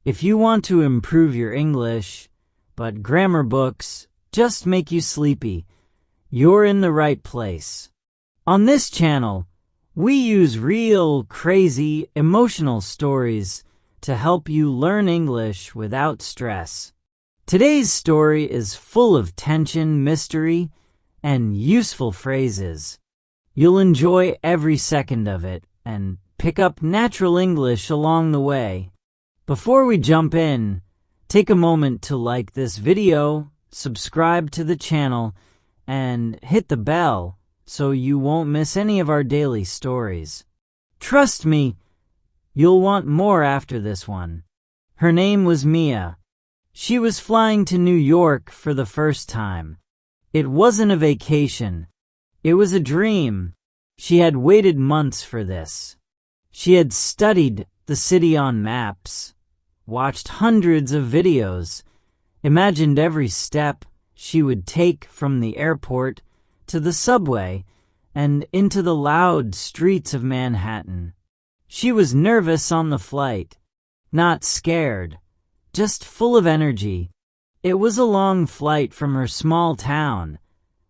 If you want to improve your English, but grammar books just make you sleepy, you're in the right place. On this channel, we use real, crazy, emotional stories to help you learn English without stress. Today's story is full of tension, mystery, and useful phrases. You'll enjoy every second of it and pick up natural English along the way. Before we jump in, take a moment to like this video, subscribe to the channel, and hit the bell so you won't miss any of our daily stories. Trust me, you'll want more after this one. Her name was Mia. She was flying to New York for the first time. It wasn't a vacation. It was a dream. She had waited months for this. She had studied the city on maps, watched hundreds of videos, imagined every step she would take from the airport to the subway and into the loud streets of Manhattan. She was nervous on the flight, not scared, just full of energy. It was a long flight from her small town,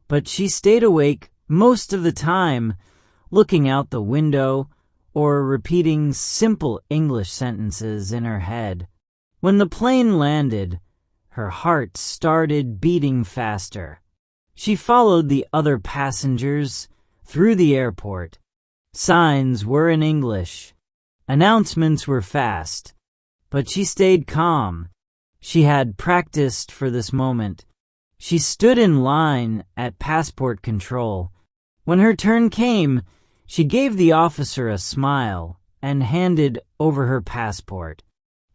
but she stayed awake most of the time, looking out the window or repeating simple English sentences in her head. When the plane landed, her heart started beating faster. She followed the other passengers through the airport. Signs were in English. Announcements were fast, but she stayed calm. She had practiced for this moment. She stood in line at passport control. When her turn came, she gave the officer a smile and handed over her passport.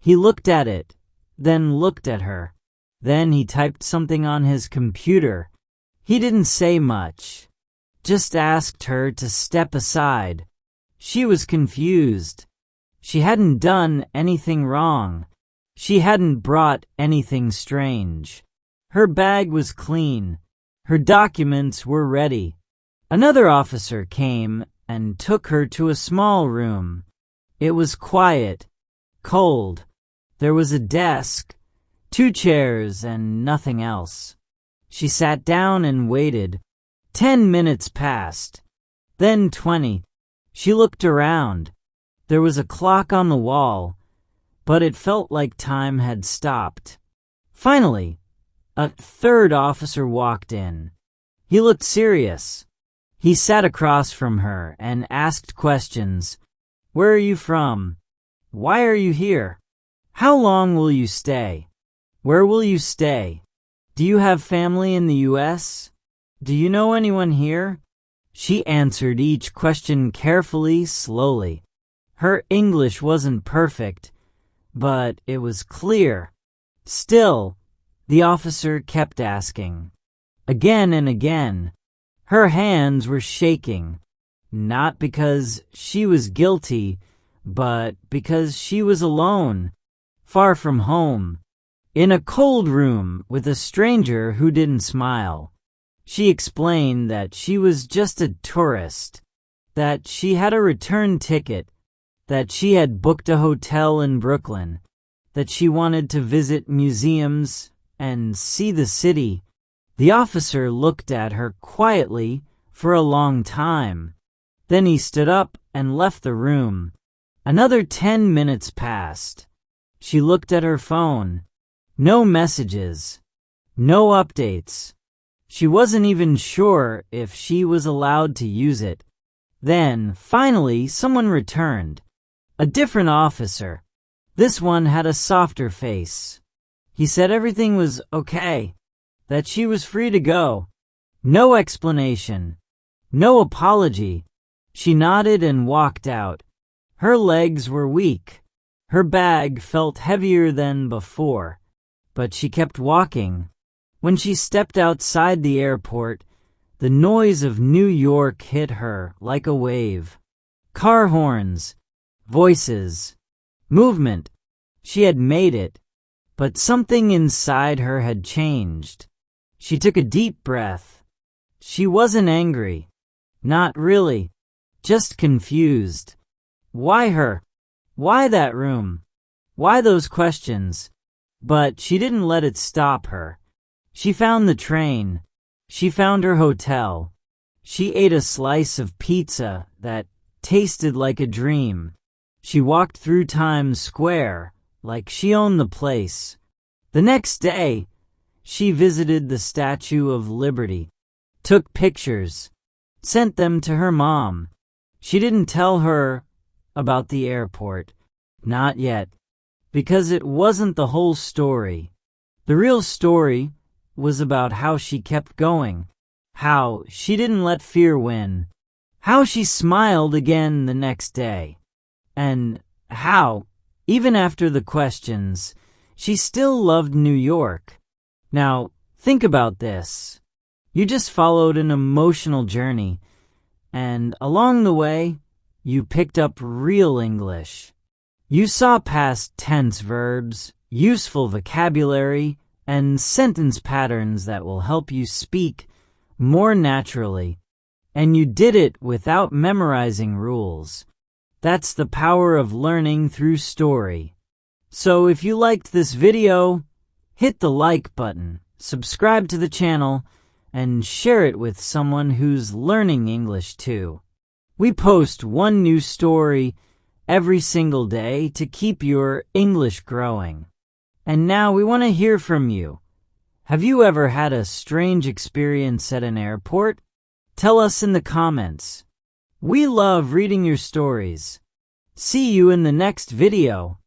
He looked at it, then looked at her. Then he typed something on his computer. He didn't say much, just asked her to step aside. She was confused. She hadn't done anything wrong. She hadn't brought anything strange. Her bag was clean. Her documents were ready. Another officer came and took her to a small room. It was quiet, cold. There was a desk, 2 chairs, and nothing else. She sat down and waited. 10 minutes passed, then 20. She looked around. There was a clock on the wall, but it felt like time had stopped. Finally, a third officer walked in. He looked serious. He sat across from her and asked questions. Where are you from? Why are you here? How long will you stay? Where will you stay? Do you have family in the US? Do you know anyone here? She answered each question carefully, slowly. Her English wasn't perfect, but it was clear. Still, the officer kept asking. Again and again. Her hands were shaking, not because she was guilty, but because she was alone, far from home, in a cold room with a stranger who didn't smile. She explained that she was just a tourist, that she had a return ticket, that she had booked a hotel in Brooklyn, that she wanted to visit museums and see the city. The officer looked at her quietly for a long time. Then he stood up and left the room. Another 10 minutes passed. She looked at her phone. No messages. No updates. She wasn't even sure if she was allowed to use it. Then, finally, someone returned. A different officer. This one had a softer face. He said everything was okay, that she was free to go. No explanation. No apology. She nodded and walked out. Her legs were weak. Her bag felt heavier than before, but she kept walking. When she stepped outside the airport, the noise of New York hit her like a wave. Car horns, voices, movement. She had made it, but something inside her had changed. She took a deep breath. She wasn't angry. Not really. Just confused. Why her? Why that room? Why those questions? But she didn't let it stop her. She found the train. She found her hotel. She ate a slice of pizza that tasted like a dream. She walked through Times Square like she owned the place. The next day, she visited the Statue of Liberty, took pictures, sent them to her mom. She didn't tell her about the airport. Not yet. Because it wasn't the whole story. The real story was about how she kept going, how she didn't let fear win, how she smiled again the next day, and how, even after the questions, she still loved New York. Now, think about this. You just followed an emotional journey, and along the way, you picked up real English. You saw past tense verbs, useful vocabulary, and sentence patterns that will help you speak more naturally. And you did it without memorizing rules. That's the power of learning through story. So if you liked this video, hit the like button, subscribe to the channel, and share it with someone who's learning English too. We post one new story every single day to keep your English growing. And now we want to hear from you. Have you ever had a strange experience at an airport? Tell us in the comments. We love reading your stories. See you in the next video.